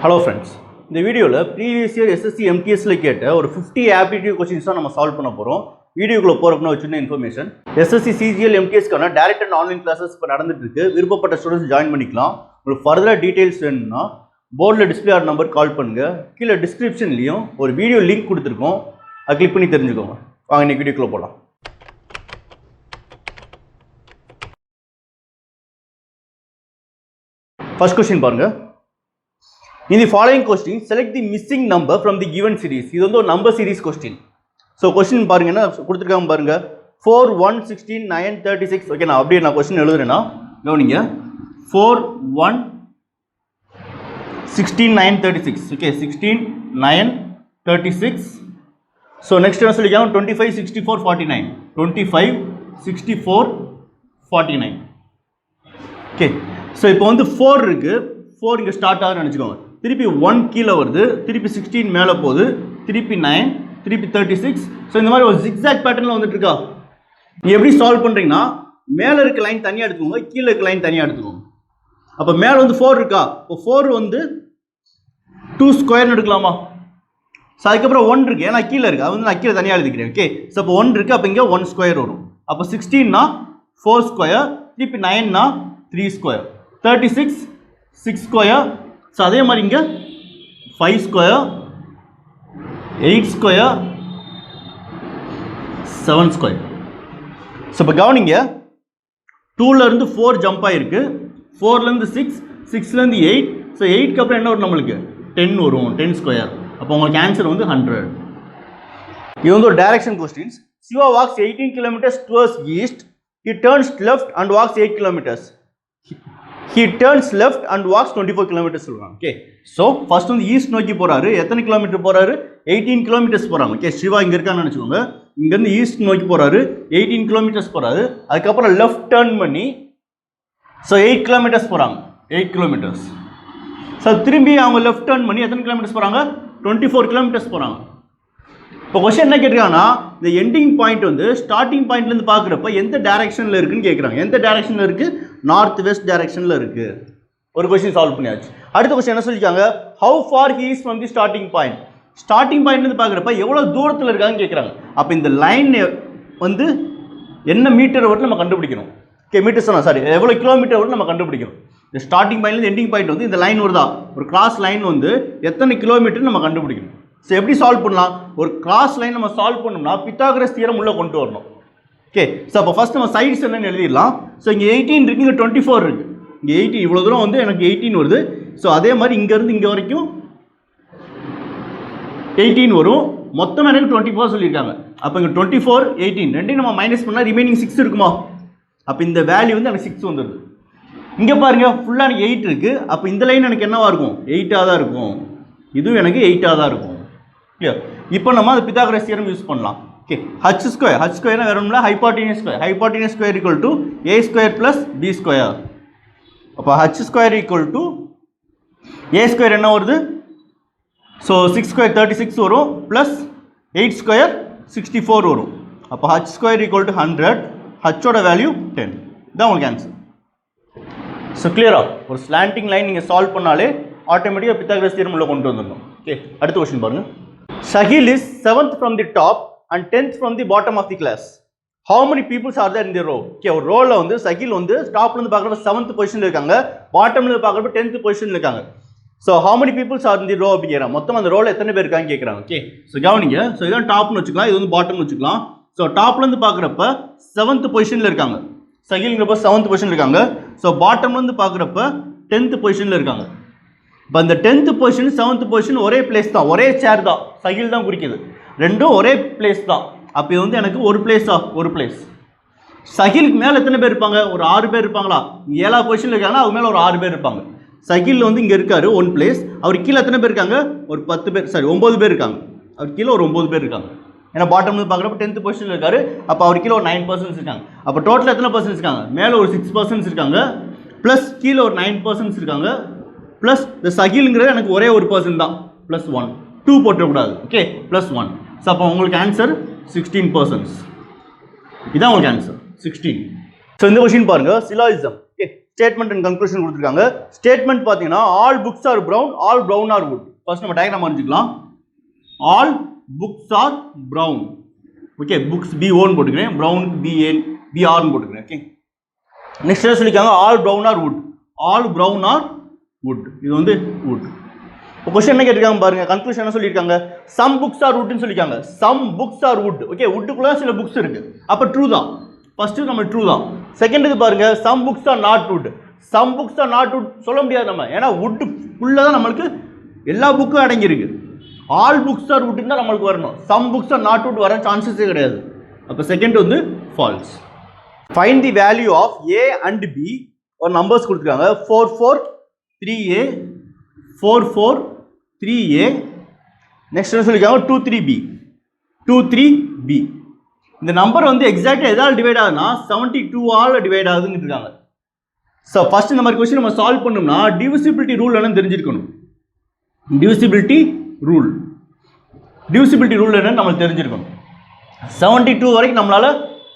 Hello friends. இந்த வீடியோல previous year SSC MTS ல கேட்ட ஒரு 50 aptitude questions தான் நம்ம சால்வ் பண்ண போறோம். வீடியோக்குள்ள போறதுக்கு ஒரு சின்ன இன்ஃபர்மேஷன். SSC CGL MTS கான டைரக்ட் அண்ட் ஆன்லைன் கிளாसेस இப்ப நடந்துட்டு இருக்கு. விருப்பப்பட்ட ஸ்டூடண்ட்ஸ் ஜாயின் பண்ணிக்கலாம். உங்களுக்கு ஃபர்தர் டீடைல்ஸ் வேணும்னா போர்ட்ல டிஸ்ப்ளே ஆற நம்பர் கால் பண்ணுங்க. கீழ டிஸ்கிரிப்ஷன்லயும் ஒரு வீடியோ லிங்க் கொடுத்திருக்கோம். அதை கிளிக் பண்ணி தெரிஞ்சுக்கோங்க. வாங்க இன்னைக்கு வீடியோக்குள்ள போலாம். ஃபர்ஸ்ட் क्वेश्चन பாருங்க. In the following question, select the missing number from the given series. இது வந்து ஒரு number series question. So question பாருங்க என்ன கொடுத்திருக்காங்க பாருங்க. 4 1 16 9 36. ஓகே நான் அப்படியே நான் क्वेश्चन எழுதுறேனா கவனிங்க. 4 1 16 9 36. ஓகே 16 9 36. So next என்ன சொல்லிருக்காங்க 25 64 49. 25 64 49. ஓகே. So இப்போ வந்து 4 இருக்கு. 4 இங்க ஸ்டார்ட் ஆகுதுன்னு நினைச்சுக்கோங்க. திருப்பி 1 கீழே வருது, திருப்பி 16 மேலே போகுது, திருப்பி 9, திருப்பி 36. ஸோ இந்த மாதிரி ஒரு ஜிக்ஸாக் பேட்டர்னில் வந்துட்டு இருக்கா. நீ எப்படி சால்வ் பண்ணுறீங்கன்னா மேலே இருக்க லைன் தனியாக எடுத்துக்கோங்க, கீழே இருக்க லைன் தனியாக எடுத்துக்கோங்க. அப்போ மேலே வந்து 4 இருக்கா, இப்போ 4 வந்து 2 ஸ்கொயர்னு எடுக்கலாமா. ஸோ அதுக்கப்புறம் 1 இருக்கு, ஏன்னா கீழே இருக்கு, அது வந்து நான் கீழே தனியாக எழுதிக்கிறேன். ஓகே ஸோ அப்போ 1 இருக்கு, அப்போ இங்கே 1 ஸ்கொயர் வரும். அப்போ 16னா 4 ஸ்கொயர், திருப்பி 9னா 3 ஸ்கொயர், 36 6 ஸ்கொயர். ஸோ அதே மாதிரி இங்கே 5 ஸ்கொயர், 8 ஸ்கொயர், 7 ஸ்கொயர். ஸோ இப்போ கவனிங்க, 2லேருந்து 4 ஜம்ப் ஆகிருக்கு, 4லேருந்து 6, 6லேருந்து 8. ஸோ 8க்கு அப்புறம் என்ன வரும் நம்மளுக்கு 10 வரும், 10 ஸ்கொயர். அப்போ உங்களுக்கு ஆன்சர் வந்து 100. இது வந்து ஒரு direction questions. Shiva walks 18 kilometres towards east. He turns left and walks 8 kilometers. He turns left and walks 24 kilometers சொல்றாங்க. ஓகே சோ ஃபர்ஸ்ட் வந்து ஈஸ்ட் நோக்கி போறாரு. எத்தனை கிலோமீட்டர் போறாரு? 18 கிலோமீட்டர்ஸ் போறாங்க. ஓகே சிவா இங்க இருக்கான்னு நினைச்சுக்கோங்க. இங்க இருந்து ஈஸ்ட் நோக்கி போறாரு, 18 கிலோமீட்டர்ஸ் போறாரு. அதுக்கு அப்புறம் லெஃப்ட் டர்ன் பண்ணி சோ 8 கிலோமீட்டர்ஸ் போறாங்க, 8 கிலோமீட்டர்ஸ். சோ திரும்பி அவங்க லெஃப்ட் டர்ன் பண்ணி எத்தனை கிலோமீட்டர்ஸ் போறாங்க? 24 கிலோமீட்டர்ஸ் போறாங்க. இப்போ क्वेश्चन என்ன கேக்குறாங்கன்னா இந்த எண்டிங் பாயிண்ட் வந்து ஸ்டார்டிங் பாயிண்ட்ல இருந்து பார்க்கறப்ப எந்த டைரக்ஷன்ல இருக்குன்னு கேக்குறாங்க. எந்த டைரக்ஷன்ல இருக்கு? நார்த் வெஸ்ட் டைரக்ஷன்ல இருக்கு. ஒரு क्वेश्चन சால்வ் பண்ணியாச்சு. அடுத்த क्वेश्चन என்ன சொல்லிருக்காங்க? how far he is from the starting point. Starting பாயிண்ட்ல இருந்து பார்க்கறப்ப எவ்வளவு தூரத்துல இருக்கான்னு கேக்குறாங்க. அப்ப இந்த லைன் வந்து என்ன மீட்டர் வரை நம்ம கண்டுபிடிக்கணும். ஓகே மீட்டர் சொன்னா சாரி எவ்வளவு கிலோமீட்டர் வரை நம்ம கண்டுபிடிக்கணும். இந்த ஸ்டார்டிங் பாயிண்ட்ல இருந்து எண்டிங் பாயிண்ட் வந்து இந்த லைன் வருதா, ஒரு கிராஸ் லைன் வந்து எத்தனை கிலோமீட்டர் நம்ம கண்டுபிடிக்கணும். ஸோ எப்படி சால்வ் பண்ணலாம்? ஒரு கிராஸ் லைன் நம்ம சால்வ் பண்ணோம்னா பித்தாகரஸ் தியரம் உள்ள கொண்டு வரணும். ஓகே ஸோ அப்போ ஃபர்ஸ்ட் நம்ம சைட்ஸ் என்னன்னு எழுதிடலாம். ஸோ இங்கே 18 இருக்கு, இங்கே 24 இருக்கு. இங்கே 18 இவ்வளோ தூரம் வந்து எனக்கு 18 வருது. ஸோ அதே மாதிரி இங்கேருந்து இங்கே வரைக்கும் 18 வரும். மொத்தம் எனக்கு 24 சொல்லியிருக்காங்க. அப்போ இங்கே 24 18 ரெண்டையும் நம்ம மைனஸ் பண்ணால் ரிமைனிங் 6 இருக்குமா. அப்போ இந்த வேல்யூ வந்து எனக்கு 6 வந்துடுது. இங்கே பாருங்க ஃபுல்லாக எனக்கு 8 இருக்கு. அப்போ இந்த லைன் எனக்கு என்னவா இருக்கும்? 8ஆக தான் இருக்கும். இதுவும் எனக்கு 8ஆக தான் இருக்கும். இப்போ நம்ம அது பித்தாகரஸ் தியரம் யூஸ் பண்ணலாம். ஓகே h ஸ்கொயர், h ஸ்கொயர்னா வேற ஒன்றும் இல்லை hypotenuse square. Hypotenuse square equal to a square plus b square. அப்போ h square equal to a square என்ன வருது? ஸோ 6 ஸ்கொயர் 36 வரும் ப்ளஸ் 8 ஸ்கொயர் 64 வரும். அப்போ h ஸ்கொயர் ஈக்குவல் டு 100. ஹச்சோட வேல்யூ 10. இதான் உங்களுக்கு ஆன்சர். ஸோ கிளியரா ஒரு ஸ்லாண்டிங் லைன் நீங்கள் சால்வ் பண்ணாலே ஆட்டோமேட்டிக்காக பித்தாகரஸ் தியரம் உள்ள கொண்டு வந்துடணும். ஓகே அடுத்த क्वेश्चन பாருங்க. Sahil is 7th from the top and 10th from the bottom of the class. How many people are there in the row? Okay ஒரு ரோல வந்து சஹில் வந்து டாப்ல இருந்து பார்க்கறப்ப 7th பொசிஷன்ல இருக்காங்க, பாட்டம்ல இருந்து பார்க்கறப்ப 10th பொசிஷன்ல இருக்காங்க. So how many people are in the row அப்படிங்கறாங்க. மொத்தம் அந்த ரோல எத்தனை பேர் இருக்காங்க கேக்குறாங்க. ஓகே சோ கவனிங்க. சோ இதான் டாப்னு வெச்சுக்கலாம், இது வந்து பாட்டம்னு வெச்சுக்கலாம். சோ டாப்ல இருந்து பார்க்கறப்ப 7th பொசிஷன்ல இருக்காங்க. சஹில்ங்கறப்ப 7th பொசிஷன்ல இருக்காங்க. சோ பாட்டம்ல இருந்து பார்க்கறப்ப 10th பொசிஷன்ல இருக்காங்க. இப்போ அந்த 10th பொசிஷன் 7th பொசிஷன் ஒரே பிளேஸ் தான், ஒரே சேர் தான், சஹில் தான் குறிக்குது. ரெண்டும் ஒரே பிளேஸ் தான். அப்போ வந்து எனக்கு ஒரு பிளேஸா, ஒரு பிளேஸ். சஹிலுக்கு மேலே எத்தனை பேர் இருப்பாங்க? ஒரு 6 பேர் இருப்பாங்களா. 7ஆவது பொசிஷனில் இருக்காங்கன்னா அவங்க மேலே ஒரு 6 பேர் இருப்பாங்க. சஹில் வந்து இங்கே இருக்காரு ஒன் பிளேஸ். அவர் கீழே எத்தனை பேர் இருக்காங்க? ஒரு 10 பேர், சாரி 9 பேர் இருக்காங்க. அவர் கீழே ஒரு 9 பேர் இருக்காங்க. ஏன்னா பாட்டம் வந்து பார்க்குறப்ப 10th பொசிஷனில் இருக்காரு. அப்போ அவர் கீழே ஒரு 9% இருக்காங்க. அப்போ டோட்டல் எத்தனை பர்சன்ஸ் இருக்காங்க? மேலே ஒரு 6% இருக்காங்க, ப்ளஸ் கீழே ஒரு 9% இருக்காங்க, ப்ளஸ் இந்த சஹில்ங்கிறது எனக்கு ஒரே ஒரு பர்சன் தான், ப்ளஸ் 1 2 போட்டக்கூடாது. Okay plus 1. ஸோ அப்போ உங்களுக்கு ஆன்சர் 16%. இதான் உங்களுக்கு ஆன்சர் 16. ஸோ இந்த கொஸ்டின் பாருங்க syllogism. Okay statement and conclusion கொடுத்துருக்காங்க. ஸ்டேட்மெண்ட் பார்த்தீங்கன்னா all books are brown, all brown are wood. First நம்ம டயக்ராம் வரைஞ்சிக்கலாம். All books are brown. Okay, books B1 போட்டுக்கிறேன், ப்ரௌனுக்கு BR போட்டுக்கிறேன். ஓகே, நெக்ஸ்ட் என்ன சொல்லியிருக்காங்க, all brown are wood, all brown are wood. இது வந்து வுட். இப்போ கொஸ்டின் என்ன கேட்டிருக்காங்க பாருங்க, கன்க்ளூஷன் என்ன சொல்லியிருக்காங்க, சம் புக்ஸ் ஆர் வுட்னு சொல்லியிருக்காங்க. Some books are wood. Okay, வுட்டுக்குள்ள சில புக்ஸ் இருக்கு, அப்போ ட்ரூ தான். ஃபர்ஸ்ட் நம்ம ட்ரூ தான். செகண்ட் இது பாருங்க, some books are not wood. Some books are not wood சொல்ல முடியாது நம்ம, ஏன்னா வுட்டுக்குள்ள தான் நம்மளுக்கு எல்லா புக்கும் அடங்கியிருக்கு. ஆல் புக்ஸ் ஆர் வுட் தான் நம்மளுக்கு வரணும். Some books are not wood வர சான்சஸே கிடையாது. அப்போ செகண்ட் வந்து falls. Find the value of A and B. ஒரு நம்பர்ஸ் கொடுத்துருக்காங்க, 4 4 3A 4 4 3A. நெக்ஸ்ட் என்ன சொல்லியிருக்காங்க, 2 3B 2 3B. இந்த நம்பர் வந்து எக்ஸாக்டாக எதால் டிவைட் ஆகுதுன்னா 72 ஆல் டிவைட் ஆகுதுன்னு இருக்காங்க. ஸோ ஃபர்ஸ்ட் இந்த மாதிரி கொஸ்டின் நம்ம சால்வ் பண்ணோம்னா டிவிசிபிலிட்டி ரூல் என்னன்னு தெரிஞ்சிருக்கணும். டிவிசிபிலிட்டி ரூல் என்னன்னு நம்மளுக்கு தெரிஞ்சிருக்கணும். 72 வரைக்கும் நம்மளால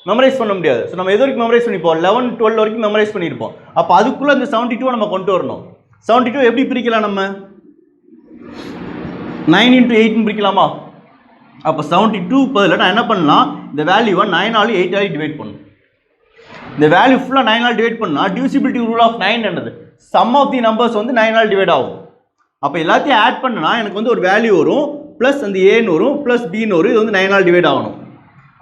மெமரைஸ் பண்ண முடியாது. ஸோ நம்ம எது வரைக்கும் மெமரைஸ் பண்ணிப்போம், 11 12 வரைக்கும் மெமரைஸ் பண்ணியிருப்போம். அப்போ அதுக்குள்ளே இந்த 72 நம்ம கொண்டு வரணும். 72 எப்படி பிரிக்கலாம், நம்ம 9 × 8 பிரிக்கலாமா? அப்போ 72 பதில் நான் என்ன பண்ணலாம், இந்த வேல்யூவை 9 ஆல் 8 ஆல் டிவைட் பண்ணணும். இந்த வேல்யூ ஃபுல்லாக 9 ஆல் டிவைட் பண்ணால் டிவிசிபிலிட்டி ரூல் ஆஃப் 9 என்னது, சம் ஆஃப் தி நம்பர்ஸ் வந்து 9 ஆல் டிவைட் ஆகும். அப்போ எல்லாத்தையும் ஆட் பண்ணனா எனக்கு வந்து ஒரு வேல்யூ வரும், ப்ளஸ் அந்த ஏன்னு வரும், ப்ளஸ் பின்னு வரும். இது வந்து 9 ஆல் டிவைட் ஆகணும்.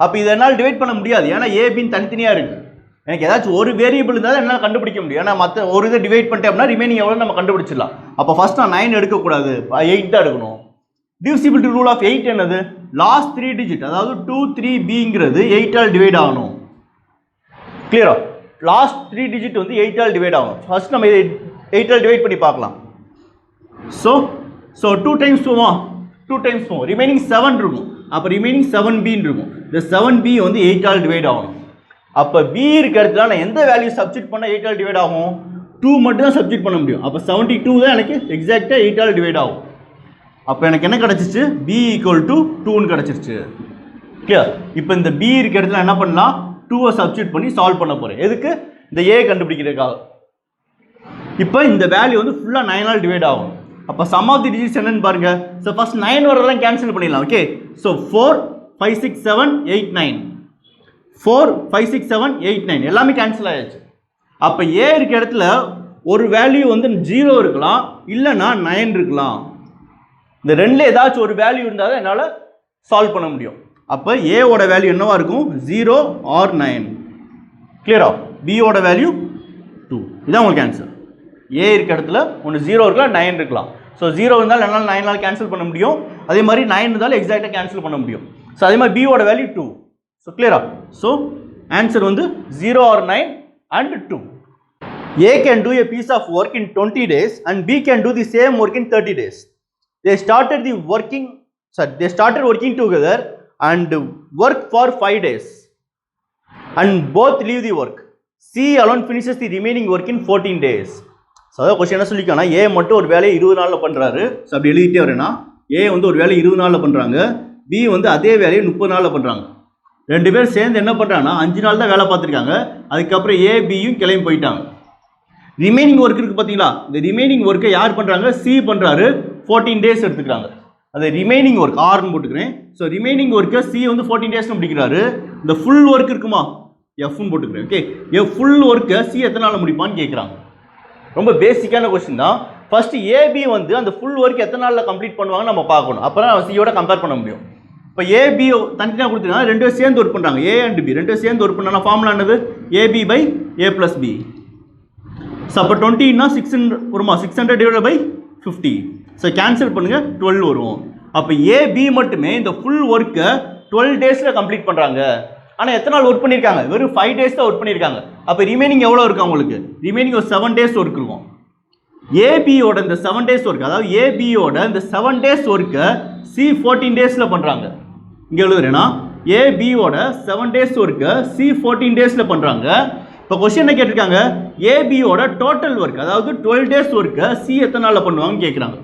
அப்போ இதை என்னால் டிவைட் பண்ண முடியாது, ஏன்னா ஏபின்னு தனித்தனியாக இருக்குது. எனக்கு ஏதாச்சும் ஒரு வேரியபிள் இருந்தால் என்னால் கண்டுபிடிக்க முடியும். ஏன்னா மற்ற ஒரு இதை டிவைட் பண்ணிட்டேன் அப்படின்னா ரிமைனிங் எவ்வளோ நம்ம கண்டுபிடிச்சிடலாம். அப்போ ஃபர்ஸ்ட் நான் 9 எடுக்கக்கூடாது, 8 தான் எடுக்கணும். டிவிசிபிலிட்டி ரூல் ஆஃப் 8 என்னது, லாஸ்ட் 3 டிஜிட், அதாவது 2 3Bங்கிறது 8 ஆல் டிவைட் ஆகணும். கிளியரா? லாஸ்ட் 3 டிஜிட் வந்து 8 ஆல் டிவைட் ஆகும். ஃபர்ஸ்ட் நம்ம இதை 8 ஆல் டிவைட் பண்ணி பார்க்கலாம். ஸோ 2 டைம்ஸ் 2 டைம்ஸ் 2 ரிமைனிங் 7 இருக்கும். அப்போ ரிமைனிங் 7Bன்னு இருக்கும். இந்த 7B வந்து 8 ஆல் டிவைட் ஆகணும். அப்போ B இருக்க இடத்துல நான் எந்த வேல்யூ சப்ஸ்டிட் பண்ணால் 8 ஆல் டிவைட் ஆகும், 2 மட்டும் தான் சப்ஸ்டிட் பண்ண முடியும். அப்போ 72 தான் எனக்கு எக்ஸாக்டாக 8 ஆல் டிவைட் ஆகும். அப்போ எனக்கு என்ன கிடச்சிச்சு, B = 2ன்னு கிடச்சிருச்சு. கிளியர்? இப்போ இந்த B இருக்க இடத்துல என்ன பண்ணலாம், 2வை சப்ஸ்டிட் பண்ணி சால்வ் பண்ண போகிறேன். எதுக்கு, இந்த A கண்டுபிடிக்கிறதுக்காக. இப்போ இந்த வேல்யூ வந்து ஃபுல்லாக 9 ஆல் டிவைட் ஆகும். அப்போ சம் ஆஃப் தி டிஜிட்ஸ் என்னன்னு பாருங்க. ஸோ ஃபர்ஸ்ட் 9 வரதெல்லாம் கேன்சல் பண்ணிடலாம். ஓகே, ஸோ 4 5 6 7 8 9 4 5 6 7 8 9 எல்லாமே கேன்சல் ஆயிடுச்சு. அப்போ ஏ இருக்க இடத்துல ஒரு வேல்யூ வந்து 0 இருக்கலாம், இல்லைன்னா 9 இருக்கலாம். இந்த ரெண்டுல ஏதாச்சும் ஒரு வேல்யூ இருந்தால் தான் என்னால் சால்வ் பண்ண முடியும். அப்போ ஏவோட வேல்யூ என்னவா இருக்கும், 0 or 9. கிளியரா? பியோட வேல்யூ 2. இதான் உங்களுக்கு ஆன்சர். ஏ இருக்க இடத்துல ஒன்று 0 இருக்கலாம், 9 இருக்கலாம். ஸோ 0 இருந்தாலும் என்னால் 9 ஆல் கேன்சல் பண்ண முடியும். அதே மாதிரி 9 இருந்தாலும் எக்ஸாக்டாக கேன்சல் பண்ண முடியும். ஸோ அதே மாதிரி பியோட வேல்யூ 2. ஸோ கிளியரா? ஸோ ஆன்சர் வந்து 0 or 9 and 2. A can do a piece of work in 20 days and B can do the same work in 30 days. They started working together and work for 5 days and both leave the work. C alone finishes the remaining work in 14 days. So அதாவது question என்ன சொல்லிக்கோன்னா, ஏ மட்டும் ஒரு வேலையை 20 நாளில் பண்ணுறாரு. So அப்படி எழுதிட்டே வரேன்னா ஏ வந்து ஒரு வேலையை 20 நாளில் பண்ணுறாங்க, பி வந்து அதே வேலையை 30 நாளில் பண்ணுறாங்க. ரெண்டு பேரும் சேர்ந்து என்ன பண்ணுறாங்கன்னா 5 நாள் தான் வேலை பார்த்துருக்காங்க. அதுக்கப்புறம் ஏ பியும் கிளம்பி போயிட்டாங்க. ரிமைனிங் ஒர்க் இருக்குது பார்த்தீங்களா, இந்த ரிமைனிங் ஒர்க்கை யார் பண்ணுறாங்க, சி பண்ணுறாரு. 14 டேஸ் எடுத்துக்கிறாங்க. அது ரிமைனிங் ஒர்க் ஆர்னு போட்டுக்கிறேன். ஸோ ரிமைனிங் ஒர்க்கை சி வந்து 14 டேஸ்னு முடிக்கிறாரு. இந்த ஃபுல் ஒர்க் இருக்குமா, எஃப்னு போட்டுக்கிறேன். ஓகே, ஃபுல் ஒர்க்கை சி எத்தனை நாளில் முடிப்பான்னு கேட்குறாங்க. ரொம்ப பேசிக்கான கொஸ்டின் தான். ஃபர்ஸ்ட் ஏபி வந்து அந்த ஃபுல் ஒர்க் எத்தனை நாளில் கம்ப்ளீட் பண்ணுவாங்கன்னு நம்ம பார்க்கணும். அப்போ தான் சியோட கம்பேர் பண்ண முடியும். இப்போ ஏபி தனித்தனியாக கொடுத்துருக்காங்க, ரெண்டு பேரும் சேர்ந்து ஒர்க் பண்ணுறாங்க. ஏ அண்ட் பி ரெண்டு பேரும் சேர்ந்து ஒர்க் பண்ணால் ஃபார்முலா என்னது, AB by A plus B. So அப்போ 20ன்னா 600 வருமா, 600 டிவைட் பை 50. ஸோ கேன்சல் பண்ணுங்கள், 12 வரும். அப்போ ஏபி மட்டுமே இந்த ஃபுல் ஒர்க்கை 12 டேஸில் கம்ப்ளீட் பண்ணுறாங்க. ஆனால் எத்தனை நாள் ஒர்க் பண்ணியிருக்காங்க, வெறும் 5 டேஸ் தான் ஒர்க் பண்ணியிருக்காங்க. அப்போ ரிமைனிங் எவ்வளோ இருக்கும் அவங்களுக்கு, ரிமைனிங் ஒரு 7 டேஸ் ஒர்க் இருக்கும். ஏபியோட இந்த 7 டேஸ் ஒர்க், அதாவது ஏபியோட இந்த 7 டேஸ் ஒர்க்கை சி 14 டேஸில் பண்ணுறாங்க. இங்கே எழுதுறேன்னா ஏபியோட 7 டேஸ் ஒர்க்கை சி 14 டேஸில் பண்ணுறாங்க. இப்போ கொஸ்டின் என்ன கேட்டிருக்காங்க, ஏபியோட டோட்டல் ஒர்க், அதாவது 12 டேஸ் ஒர்க்கை சி எத்தனை நாளில் பண்ணுவாங்கன்னு கேட்குறாங்க.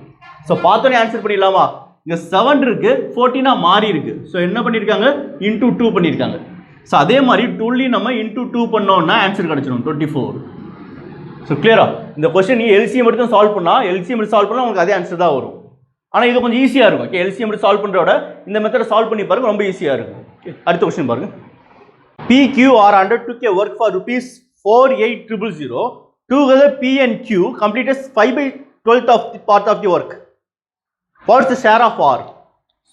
ஸோ பார்த்தோன்னே ஆன்சர் பண்ணிடலாமா, இங்கே 7 இருக்கு, 14 மாறி இருக்கு. ஸோ என்ன பண்ணியிருக்காங்க, இன்டூ 2 பண்ணியிருக்காங்க. ஸோ அதே மாதிரி 12 நம்ம இன்டூ 2 பண்ணோம்னா ஆன்சர் கிடச்சிடும் 24. ஸோ கிளியரா இந்த கொஸ்டின் நீ எல்சிஎம் எடுத்து சால்வ் பண்ணால் உங்களுக்கு அதே ஆன்சர் தான் வரும். ஆனால் இது கொஞ்சம் ஈஸியாக இருக்கும். ஓகே, எல்சிஎம் எடுத்து சால்வ் பண்ணுறோட இந்த மெத்தடை சால்வ் பண்ணி பாருங்க, ரொம்ப ஈஸியாக இருக்கும். அடுத்த கொஸ்டின் பாருங்க. PQR100 took a work for rupees 48,000. Together P and Q completed 5/12 of the part of the work. What's the share of R?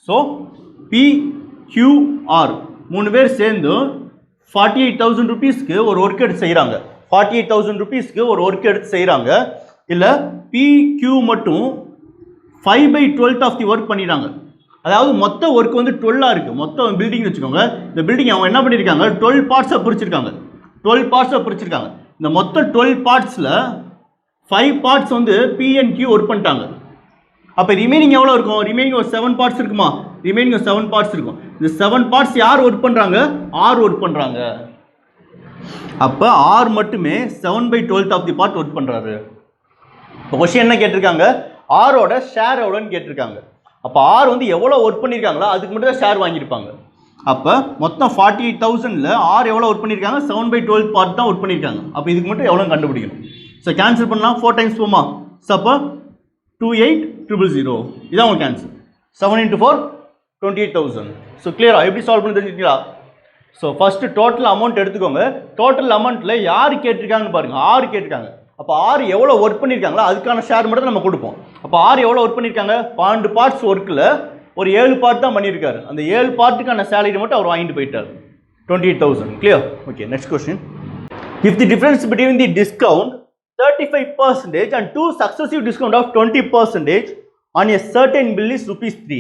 So PQR மூணு பேர் சேர்ந்து 48,000 rupeesக்கு ஒரு ஒர்க் எடுத்து செய்கிறாங்க. 48,000 rupeesக்கு ஒரு ஒர்க் எடுத்து செய்கிறாங்க. இல்லை PQ மட்டும் 5/12 of the work பண்ணிடுறாங்க. அதாவது மொத்த ஒர்க் வந்து 12 இருக்குது. மொத்தம் பில்டிங் வச்சுக்கோங்க. இந்த பில்டிங் அவங்க என்ன பண்ணியிருக்காங்க, 12 பார்ட்ஸாக பிரிச்சிருக்காங்க. இந்த மொத்த 12 பார்ட்ஸில் 5 பார்ட்ஸ் வந்து P and Q ஒர்க் பண்ணிட்டாங்க. அப்போ ரிமைனிங் எவ்வளோ இருக்கும்? ரிமைனிங் ஒரு 7 பார்ட்ஸ் இருக்குமா? ரிமைனிங் ஒரு 7 பார்ட்ஸ் இருக்கும். இந்த 7 பார்ட்ஸ் யார் ஒர்க் பண்ணுறாங்க? R ஒர்க் பண்ணுறாங்க. அப்போ R மட்டுமே 7/12 ஆஃப் தி பார்ட் ஒர்க் பண்ணுறாரு. இப்போ கொஸ்டின் என்ன கேட்டிருக்காங்க? ஆரோட ஷேர் எவ்வளோன்னு கேட்டிருக்காங்க. அப்போ ஆர் வந்து எவ்வளோ ஒர்க் பண்ணியிருக்காங்களோ அதுக்கு மட்டும் தான் ஷேர் வாங்கியிருப்பாங்க. அப்போ மொத்தம் 48,000ல் ஆர் எவ்வளோ ஒர்க் பண்ணியிருக்காங்க? 7/12 பார்ட் தான் ஒர்க் பண்ணியிருக்காங்க. அப்போ இதுக்கு மட்டும் எவ்வளோ கண்டுபிடிக்கணும். ஸோ கேன்சல் பண்ணலாம் 4 டைம்ஸ் போமா. ஸோ அப்போ 28,000 இதான் உங்களுக்கு கேன்சல். 7 × 4 28,000. ஸோ கிளியரா எப்படி சால்வ் பண்ணி தெரிஞ்சுக்கலாம். ஸோ ஃபஸ்ட்டு டோட்டல் அமௌண்ட் எடுத்துக்கோங்க. டோட்டல் அமௌண்ட்டில் யார் கேட்டிருக்காங்கன்னு பாருங்கள். ஆறு கேட்டிருக்காங்க. அப்போ ஆறு எவ்வளோ ஒர்க் பண்ணியிருக்காங்களோ அதுக்கான ஷேர் மட்டும் நம்ம கொடுப்போம். அப்போ ஆறு எவ்வளோ ஒர்க் பண்ணியிருக்காங்க? 12 பார்ட்ஸ் ஒர்க்கில் ஒரு 7 பார்ட் தான் பண்ணியிருக்காரு. அந்த 7 பார்ட்டுக்கான சேலரி மட்டும் அவர் வாங்கிட்டு போயிட்டார். 28,000. Clear? Okay, next question. If the difference between the discount 35% and 2 successive discount of 20% on a certain bill is ₹3.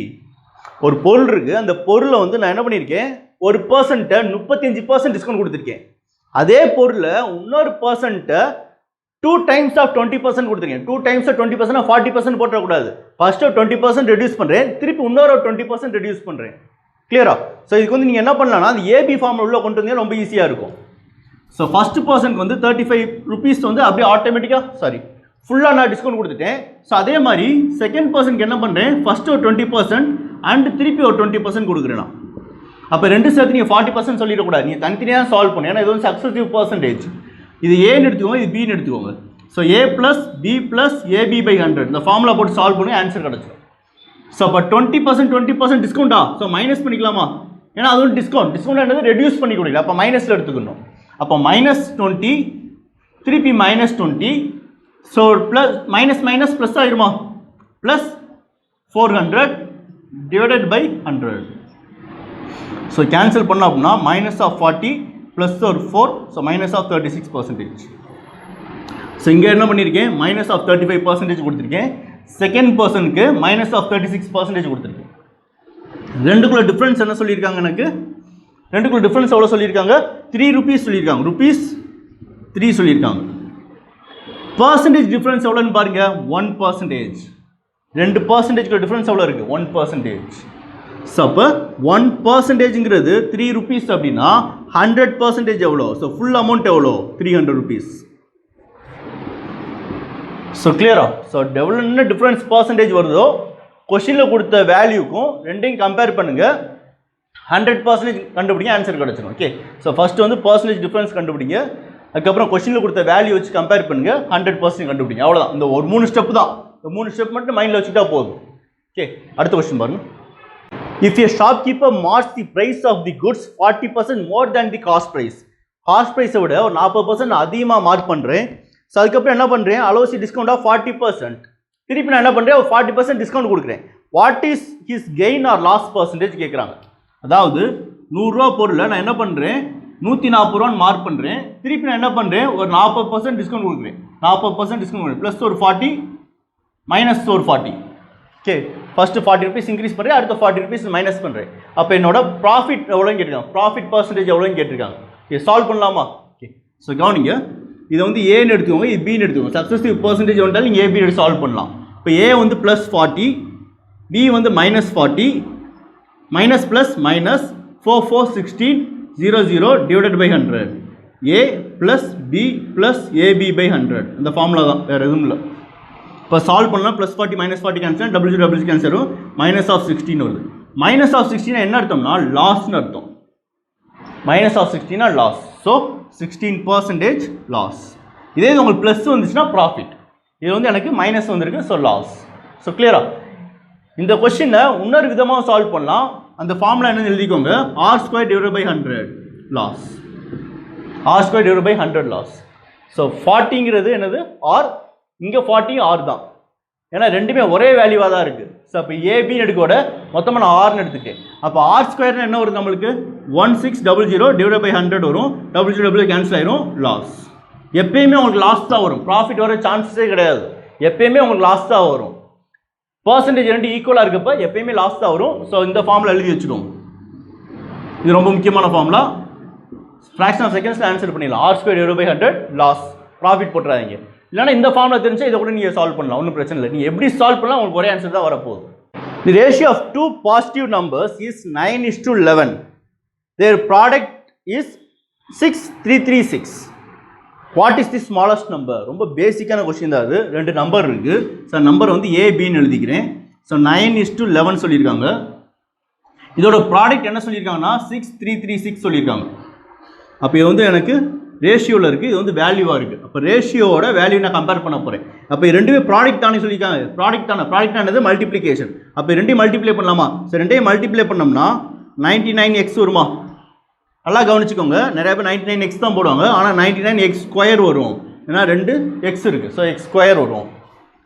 ஒரு பொருள் இருக்குது. அந்த பொருளை வந்து நான் என்ன பண்ணியிருக்கேன், ஒரு பர்சன்ட்டை 35% டிஸ்கவுண்ட் கொடுத்துருக்கேன். அதே பொருளை இன்னொரு பர்சன்ட்டை 2 times of 20% கொடுத்துருக்கேன். 2 times of 20% 40% போட்டக்கூடாது. ஃபர்ஸ்ட்டு 20% ரெடியூஸ் பண்ணுறேன், திருப்பி இன்னொரு 20% ரெடியூஸ் பண்ணுறேன். கிளியரா? ஸோ இதுக்கு வந்து நீங்கள் என்ன பண்ணலாம்னா அந்த ஏபி ஃபார்மில் உள்ள கொண்டு வந்தீங்கன்னா ரொம்ப ஈஸியாக இருக்கும். ஸோ ஃபஸ்ட்டு பர்சனுக்கு வந்து 35 rupees வந்து அப்படியே ஆட்டோமேட்டிக்காக ஃபுல்லாக நான் டிஸ்கவுண்ட் கொடுத்துட்டேன். ஸோ அதே மாதிரி செகண்ட் பர்சனுக்கு என்ன பண்ணுறேன், ஃபஸ்ட்டு ஒரு 20% அண்ட் திருப்பி ஒரு 20% கொடுக்குறேன் நான். அப்போ ரெண்டு சேர்த்து நீங்கள் 40% சொல்லிடக்கூடாது. நீங்கள் தனித்தனியாக சால்வ் பண்ணு. ஏன்னா இது வந்து சக்ஸசிவ் பர்சன்டேஜ். இது ஏன்னு எடுத்துக்கோங்க, இது பின்னு எடுத்துக்கோங்க. ஸோ A + B + AB/100 இந்த ஃபார்முலா போட்டு சால்வ் பண்ணி ஆன்சர் கிடச்சிடும். ஸோ அப்போ 20% டிஸ்கவுண்டா? ஸோ மைனஸ் பண்ணிக்கலாமா? ஏன்னா அது ஒரு டிஸ்கவுண்ட் என்னது ரெடியூஸ் பண்ணி கொடுக்கல. அப்போ மைனஸில் எடுத்துக்கணும். அப்போ -20 திருப்பி -20. ஸோ ப்ளஸ் மைனஸ் ப்ளஸ் ஆகிருமா? ப்ளஸ் 400 / 100. ஸோ கேன்சல் பண்ணோம் அப்படின்னா -40 ப்ளஸ் ஒரு 4. ஸோ -36%. ஸோ இங்கே என்ன பண்ணியிருக்கேன், -35% கொடுத்துருக்கேன். செகண்ட் பர்சனுக்கு -36% கொடுத்துருக்கேன். ரெண்டுக்குள்ள டிஃப்ரென்ஸ் என்ன சொல்லியிருக்காங்க? எனக்கு ரெண்டுக்குள்ள டிஃப்ரென்ஸ் எவ்வளோ சொல்லியிருக்காங்க? ₹3 சொல்லியிருக்காங்க. ₹3 சொல்லியிருக்காங்க. பர்சன்டேஜ் டிஃப்ரென்ஸ் எவ்வளோன்னு பாருங்கள், 1%. 2% டிஃப்ரென்ஸ் எவ்வளோ இருக்குது? 1%. ஸோ அப்போ 1%ங்கிறது ₹3 அப்படின்னா 100% எவ்வளோ? ஸோ ஃபுல் அமௌண்ட் எவ்வளோ? ₹300. ஸோ கிளியரா? ஸோ என்ன டிஃப்ரென்ஸ் பர்சன்டேஜ் வருதோ கொஷினில் கொடுத்த வேல்யூக்கும் ரெண்டையும் கம்பேர் பண்ணுங்கள். 100% கண்டுபிடிங்க, ஆன்சர் கிடச்சிடும். ஓகே, ஸோ ஃபஸ்ட்டு வந்து பர்சன்டேஜ் டிஃப்ரென்ஸ் கண்டுபிடிங்க. அதுக்கப்புறம் கொஷினில் கொடுத்த வேல்யூ வச்சு கம்பேர் பண்ணுங்கள், 100% கண்டுபிடிங்க. அவ்வளோதான். இந்த ஒரு 3 ஸ்டெப் தான். இந்த 3 ஸ்டெப் மட்டும் மைண்டில் வச்சுக்கிட்டா போதும். ஓகே, அடுத்த கொஸ்டின் பாருங்கள். If a shopkeeper marks the price of the goods 40% more than the cost price, விட ஒரு 40% அதிகமாக மார்க் பண்ணுறேன். ஸோ அதுக்கப்புறம் என்ன பண்ணுறேன், அலோசி டிஸ்கவுண்ட் ஆஃப் 40%. திருப்பி நான் என்ன பண்ணுறேன், ஒரு 40% டிஸ்கவுண்ட் கொடுக்குறேன். What is his gain or loss percentage கேட்குறாங்க. அதாவது 100 ரூபா பொருளை நான் என்ன பண்ணுறேன், 140 ரூபான்னு மார்க் பண்ணுறேன். திருப்பி நான் என்ன பண்ணுறேன், ஒரு 40% டிஸ்கவுண்ட் கொடுக்குறேன். 40% டிஸ்கவுண்ட் கொடுக்குறேன். ப்ளஸ் ஒரு 40 மைனஸ் ஒரு 40. ஓகே, ஃபஸ்ட்டு ₹40 இன்க்ரீஸ் பண்ணுறேன், அடுத்த ₹40 மைனஸ் பண்ணுறேன். அப்போ என்னோட ப்ராஃபிட் எவ்வளோன்னு கேட்டிருக்காங்க, ப்ராஃபிட் பர்சன்டேஜ் எவ்வளோன்னு கேட்டிருக்காங்க. ஓகே, சால்வ் பண்ணலாமா? ஓகே, ஸோ கவனிங்க, இதை வந்து ஏன்னு எடுத்துக்கோங்க, இது பின்னு எடுத்துக்கோங்க. சக்ஸஸ்ஃபிவ் பர்சன்டேஜ் வந்துட்டாலும் நீங்கள் ஏபி எடுத்து சால்வ் பண்ணலாம். இப்போ ஏ வந்து +40, பி வந்து -40, மைனஸ் ப்ளஸ் மைனஸ் 4 4 16 00 /100. ஏ ப்ளஸ் பி ப்ளஸ் AB/100 இந்த ஃபார்முலா தான், வேறு எதுவும் இல்லை. இப்போ சால்வ் பண்ணலாம். +40 -40 கேன்சல், WC கேன்சல் வரும். -16 வருது. -16 என்ன அர்த்தம்னா லாஸ்ன்னு அர்த்தம். -16 லாஸ். So 16% loss. இதே இது உங்களுக்கு ப்ளஸ் வந்துச்சுன்னா ப்ராஃபிட். இது வந்து எனக்கு மைனஸ் வந்திருக்கு, ஸோ லாஸ். ஸோ கிளியரா? இந்த கொஸ்டினை இன்னொரு விதமாக சால்வ் பண்ணலாம். அந்த ஃபார்முலா என்னன்னு எழுதிக்கோங்க. r² divided by 100 loss. r² divided by 100 loss. So 40ங்கிறது என்னது? ஆர். இங்கே 40 ஆர் தான், ஏன்னா ரெண்டுமே ஒரே வேல்யூவாக தான் இருக்குது. ஸோ அப்போ ஏபின்னு எடுக்கோட மொத்தமாக நான் ஆர்னு எடுத்துட்டேன். அப்போ r² என்ன வரும் நம்மளுக்கு? 1600 டிவைட் பை 100 வரும். 00 கேன்சல் ஆயிரும், லாஸ். எப்பயுமே உங்களுக்கு லாஸ் தான் வரும், ப்ராஃபிட் வர சான்ஸே கிடையாது. எப்பயுமே உங்களுக்கு லாஸ் தான் வரும். பர்சன்டேஜ் ரெண்டு ஈக்குவலாக இருக்கப்போ எப்பயுமே லாஸ் தான் வரும். ஸோ இந்த ஃபார்முலா எழுதி வச்சுக்கோங்க. இது ரொம்ப முக்கியமான ஃபார்முலா. ஃப்ராக்ஷன் ஆஃப் செகண்ட்ஸில் ஆன்சர் பண்ணிடலாம். r² divided by 100 loss. Profit போட்டுறாதீங்க. இல்லைனா இந்த ஃபார்முலா தெரிஞ்சா இதை கூட நீங்கள் சால்வ் பண்ணலாம், ஒன்றும் பிரச்சனை இல்லை. நீங்கள் எப்படி சால்வ் பண்ணலாம் உங்களுக்கு ஒரே ஆன்சர் தான் வரப்போகுது. The ratio of two positive numbers is 9:11. Their product is 6336. What is the smallest number? ரொம்ப பேசிக்கான கொஸ்டின் தான் அது. ரெண்டு நம்பர் இருக்குது. ஸோ நம்பர் வந்து ஏபின்னு எழுதிக்கிறேன். ஸோ 9:11 சொல்லியிருக்காங்க. இதோட ப்ராடக்ட் என்ன சொல்லியிருக்காங்கன்னா 6336 சொல்லியிருக்காங்க. அப்போ இது வந்து எனக்கு ரேஷியோவில் இருக்குது, இது வந்து வேல்யூவாக இருக்குது. அப்போ ரேஷியோட வேல்யூ நான் கம்பேர் பண்ண போகிறேன். அப்போ ரெண்டுமே ப்ராடக்ட் தானே சொல்லியிருக்காங்க. ப்ராடக்ட் ஆனது மல்டிப்ளிகேஷன். அப்போ ரெண்டையும் மல்டிப்ளை பண்ணலாமா? ஸோ ரெண்டையும் மல்டிப்ளை பண்ணோம்னா 99x வருமா? நல்லா கவனிச்சுக்கோங்க. நிறைய பேர் 99x தான் போடுவாங்க, ஆனால் 99x² வரும். ஏன்னா ரெண்டு எக்ஸ் இருக்குது, ஸோ x² வரும்.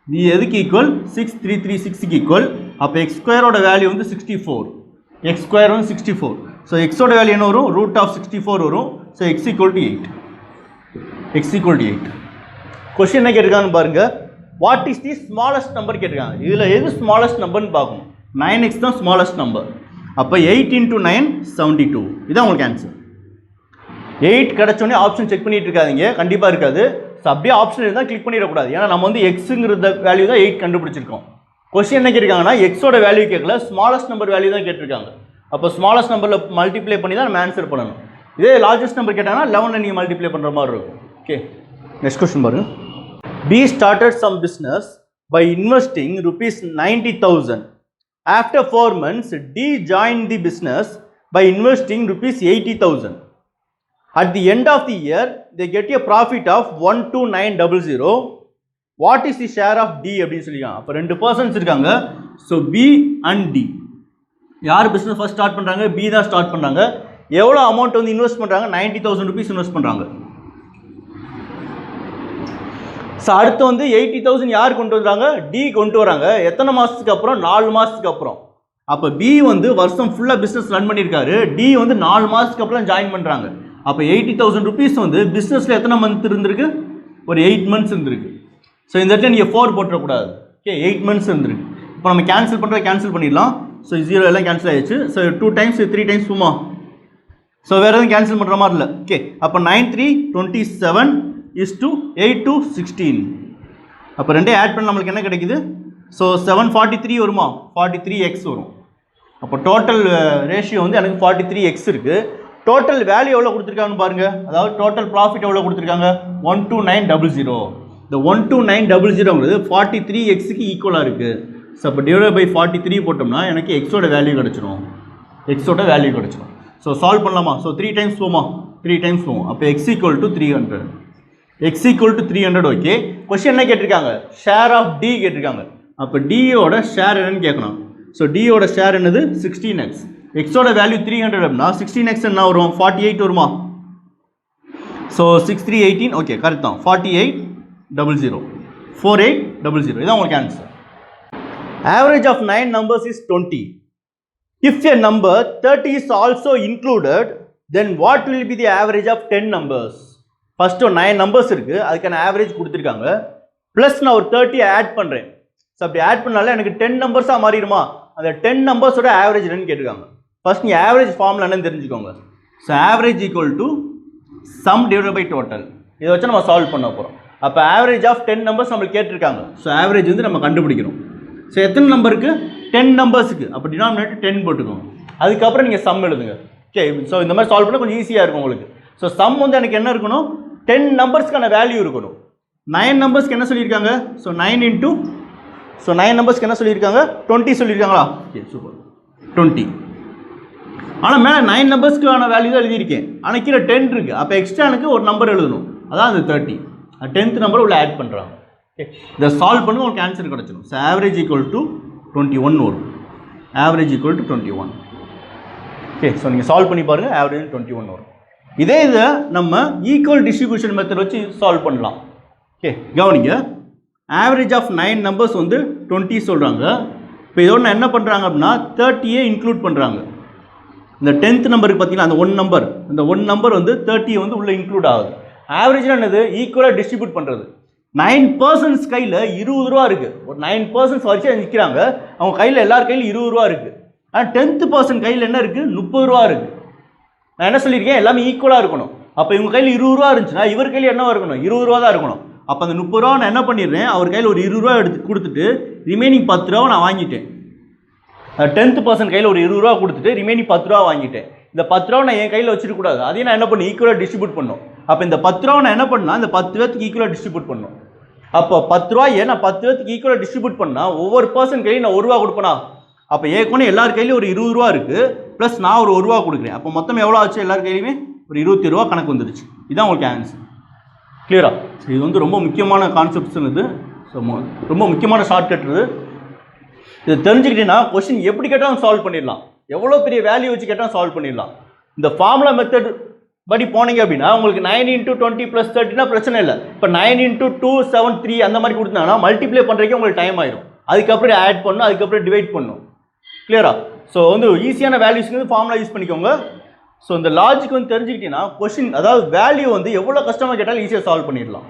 இது எதுக்கு ஈக்குவல்? 6336க்கு ஈக்குவல். அப்போ x² வேல்யூ வந்து 64, x² வந்து 64. ஸோ எக்ஸோட வேல்யூ என்ன வரும்? √64 வரும். So x = 8. x = 8. கொஸ்டின் என்ன கேட்டிருக்காங்கன்னு பாருங்க. What is the smallest number கேட்டிருக்காங்க. இதில் எது ஸ்மாலஸ்ட் நம்பர்னு பார்க்கணும். 9x தான் ஸ்மாலஸ்ட் நம்பர். அப்போ 8 × 9 72. இதுதான் உங்களுக்கு ஆன்சர். 8 கிடச்சோடனே ஆப்ஷன் செக் பண்ணிட்டு இருக்காதிங்க, கண்டிப்பாக இருக்காது. ஸோ அப்படியே ஆப்ஷன் இருந்தால் கிளிக் பண்ணிடக்கூடாது. ஏன்னா நம்ம வந்து எக்ஸுங்கிறத வேல்யூ தான் 8 கண்டுபிடிச்சிருக்கோம். கொஸ்டின் என்ன கேட்டிருக்காங்கன்னா எக்ஸோட வேல்யூ கேட்கல, ஸ்மாலஸ்ட் நம்பர் வேல்யூ தான் கேட்டிருக்காங்க. அப்போ ஸ்மாலஸ்ட் நம்பரில் மல்டிப்ளை பண்ணி தான் நம்ம ஆன்சர் பண்ணணும். இதே லார்ஜஸ்ட் நம்பர் கேட்டாங்கன்னா 11 நீங்கள் மல்டிப்ளை பண்ணுற மாதிரி இருக்கும். ஓகே, நெக்ஸ்ட் கொஸ்டின் பாருங்க. B started some business by investing ₹90,000. After 4 months, D joined the business by investing ₹80,000. At the end of the year, they get a profit of 12900. What is the share of D? அப்படின்னு சொல்லியிருக்காங்க. அப்போ 2 persons இருக்காங்க. So B and D. யார் business first start பண்ணுறாங்க? B தான் start பண்ணுறாங்க. எவ்வளோ amount வந்து இன்வெஸ்ட் பண்ணுறாங்க? ₹90,000 இன்வெஸ்ட் பண்ணுறாங்க. ஸோ அடுத்து வந்து 80,000 யார் கொண்டு வராங்க? D கொண்டு வராங்க. எத்தனை மாதத்துக்கு அப்புறம்? 4 மாதத்துக்கு அப்புறம். அப்போ B வந்து வருஷம் ஃபுல்லாக பிஸ்னஸ் ரன் பண்ணியிருக்காரு. D வந்து 4 மாதத்துக்கு அப்புறம் ஜாயின் பண்ணுறாங்க. அப்போ ₹80,000 வந்து பிஸ்னஸில் எத்தனை மந்த் இருந்திருக்கு? ஒரு 8 மந்த்ஸ் இருந்திருக்கு. ஸோ இந்த இடத்துல நீங்கள் 4 போட்டுறக்கூடாது. ஓகே, 8 மந்த்ஸ் இருந்திருக்கு. இப்போ நம்ம கேன்சல் பண்ணுறத கேன்சல் பண்ணிடலாம். ஸோ 0 எல்லாம் கேன்சல் ஆகிடுச்சு. ஸோ 2 டைம்ஸ் 3 டைம்ஸ் போமா? ஸோ வேறு எதுவும் கேன்சல் பண்ணுற மாதிரி இல்லை. ஓகே, அப்போ 9,327 8,216. அப்போ ரெண்டையும் ஆட் பண்ண நம்மளுக்கு என்ன கிடைக்குது? ஸோ 743 வருமா? 43x வரும். அப்போ டோட்டல் ரேஷியோ வந்து எனக்கு 43x இருக்குது. டோட்டல் வேல்யூ எவ்வளோ கொடுத்துருக்காங்கன்னு பாருங்கள். அதாவது டோட்டல் ப்ராஃபிட் எவ்வளோ கொடுத்துருக்காங்க? 12900. இந்த 12900ங்கிறது 43xக்கு ஈக்குவலாக இருக்குது. ஸோ அப்போ டிவைட் பை 43 போட்டோம்னா எனக்கு எக்ஸோட வேல்யூ கிடச்சிரும். எக்ஸோட வேல்யூ கிடச்சிரும். ஸோ சால்வ் பண்ணலாமா? ஸோ 3 டைம்ஸ் போமா? 3 டைம்ஸ் போவோம். அப்போ x = 300. x = 300. ஓகே, கொஸ்டின் என்ன கேட்டிருக்காங்க? ஷேர் ஆஃப் D கேட்டிருக்காங்க. அப்போ டியோட ஷேர் என்னன்னு கேட்கணும். ஸோ டியோட ஷேர் என்னது? 16x. எக்ஸோட வேல்யூ 300 அப்படின்னா 16x என்ன வரும்? 48 வருமா? ஸோ 6318. ஓகே, கரெக்ட் தான். 4800. 4800. இதான் உங்களுக்கு answer. Average of 9 numbers is 20. If a number 30 is also included, then what will be the average of 10 numbers? First 9 numbers இருக்குது, அதுக்கான ஆவரேஜ் கொடுத்துருக்காங்க. ப்ளஸ் நான் ஒரு 30 ஆட் பண்ணுறேன். ஸோ அப்படி ஆட் பண்ணாலே எனக்கு 10 நம்பர்ஸாக மாறிடுமா? அந்த 10 நம்பர்ஸோட ஆவரேஜ் என்னன்னு கேட்டிருக்காங்க. ஃபர்ஸ்ட் நீங்கள் ஆவரேஜ் ஃபார்முலா என்னன்னு தெரிஞ்சுக்கோங்க. So average = sum divided by total. இதை வச்சு நம்ம சால்வ் பண்ண போகிறோம். அப்போ ஆவரேஜ் ஆஃப் 10 நம்பர்ஸ் நம்மளுக்கு கேட்டிருக்காங்க. ஸோ ஆவரேஜ் வந்து நம்ம கண்டுபிடிக்கணும். ஸோ எத்தனை நம்பருக்கு? 10 நம்பர்ஸுக்கு. அப்போ டினாமினேட்டர் 10 போட்டுக்கோங்க. அதுக்கப்புறம் நீங்கள் சம் எழுதுங்க. ஓகே, ஸோ இந்த மாதிரி சால்வ் பண்ணால் கொஞ்சம் ஈஸியாக இருக்கும் உங்களுக்கு. ஸோ சம் வந்து எனக்கு என்ன இருக்கணும்? 10 நம்பர்ஸ்க்கான வேல்யூ இருக்கணும். 9 நம்பர்ஸ்க்கு என்ன சொல்லியிருக்காங்க? ஸோ 9 நம்பர்ஸ்க்கு என்ன சொல்லியிருக்காங்க? 20 சொல்லியிருக்காங்களா? Okay, super. 20. ஆனால் மேலே 9 நம்பர்ஸ்க்கான வேல்யூ தான் எழுதியிருக்கேன். ஆனால் கீழே 10 இருக்குது. அப்போ எக்ஸ்ட்ரா எனக்கு ஒரு நம்பர் எழுதணும். அதான் அந்த 30. 10th நம்பர் உள்ள ஆட் பண்ணுறாங்க. ஓகே, இதை சால்வ் பண்ணி உங்களுக்கு ஆன்சர் கிடச்சிடும். ஸோ ஆவரேஜ் ஈக்குவல் டு 21 வரும். Average equal to 21. Okay, so நீங்கள் சால்வ் பண்ணி பாருங்கள், ஆவரேஜ் 21 வரும். இதே இதை நம்ம ஈக்குவல் டிஸ்ட்ரிபியூஷன் மெத்தட் வச்சு சால்வ் பண்ணலாம். ஓகே, கவனிங்க. ஆவரேஜ் ஆஃப் 9 நம்பர்ஸ் வந்து 20 சொல்கிறாங்க. இப்போ இதோட என்ன பண்ணுறாங்க அப்படின்னா 30யே இன்க்ளூட் பண்ணுறாங்க. இந்த 10th நம்பருக்கு பார்த்தீங்கன்னா அந்த 1 நம்பர், அந்த 1 நம்பர் வந்து 30 வந்து உள்ளே இன்க்ளூட் ஆகுது. ஆவரேஜ்னா என்னது? ஈக்குவலாக டிஸ்ட்ரிபியூட் பண்ணுறது. 9% கையில் 20 ரூபா இருக்குது. ஒரு 9% வச்சு நிற்கிறாங்க, அவங்க கையில் எல்லார் கையில் 20 ரூபா இருக்குது. ஆனால் 10% கையில் என்ன இருக்குது? 30 ரூபா இருக்குது. நான் என்ன சொல்லியிருக்கேன்? எல்லாமே ஈக்குவலாக இருக்கணும். அப்போ இவங்க கையில் 20 ரூபா இருந்துச்சுன்னா இவர் கையில் என்ன இருக்கணும்? 20 ரூபா தான் இருக்கணும். அப்போ அந்த 30 ரூபா நான் என்ன பண்ணிடுறேன், அவர் கையில் ஒரு 20 ரூபா எடுத்து கொடுத்துட்டு ரிமைனிங் 10 ரூபா நான் வாங்கிட்டேன். 10% கையில் ஒரு 20 ரூபா கொடுத்துட்டு ரிமைனிங் 10 ரூபா வாங்கிட்டேன். இந்த 10 ரூபா நான் என் கையில் வச்சிருக்கக்கூடாது. அதையும் நான் என்ன பண்ணி ஈக்குவலாக டிஸ்ட்ரிபியூட் பண்ணணும். அப்போ இந்த 10 ரூபா நான் என்ன பண்ணால் இந்த 10 பேருக்கு ஈக்குவலாக டிஸ்ட்ரிபியூட் பண்ணணும். அப்போ 10 ரூபாயை நான் 10 பேருக்கு ஈக்குவலாக டிஸ்ட்ரிபியூட் பண்ணால் ஒவ்வொரு பர்சன் கையிலும் நான் 1 ரூபா கொடுப்பேனா? அப்போ ஏற்கனவே எல்லார் கையிலையும் ஒரு 20 ரூபா இருக்குது, ப்ளஸ் நான் ஒரு 1 ரூபா கொடுக்குறேன். அப்போ மொத்தம் எவ்வளோ ஆச்சு? எல்லார் கையிலுமே ஒரு 27 ரூபா கணக்கு வந்துடுச்சு. இதுதான் உங்களுக்கு ஆன்சர். கிளியரா? இது வந்து ரொம்ப முக்கியமான கான்செப்ட்ஸ். இது ரொம்ப முக்கியமான ஷார்ட்கட். இதை தெரிஞ்சுக்கிட்டீங்கன்னா கொஸ்டின் எப்படி கேட்டாலும் சால்வ் பண்ணிடலாம். எவ்வளோ பெரிய வேல்யூ வச்சு கேட்டாலும் சால்வ் பண்ணிடலாம். இந்த ஃபார்முலா மெத்தட் படி போனீங்க அப்படின்னா உங்களுக்கு 9 × 20 + 30னா பிரச்சனை இல்லை. இப்போ 9 × 2 7 3 அந்த மாதிரி கொடுத்தாங்கன்னா மல்டிப்ளை பண்ணுறதுக்கு உங்களுக்கு டைம் ஆயிடும். அதுக்கப்புறம் ஆட் பண்ணணும், அதுக்கப்புறம் டிவைட் பண்ணணும். கிளியரா? ஸோ வந்து ஈஸியான வேல்யூஸ்க்கு வந்து ஃபார்முலா யூஸ் பண்ணிக்கோங்க. ஸோ இந்த லாஜிக் வந்து தெரிஞ்சுக்கிட்டீங்கன்னா கொஸ்டின், அதாவது வேல்யூ வந்து எவ்வளோ கஷ்டமாக கேட்டாலும் ஈஸியாக சால்வ் பண்ணிடலாம்.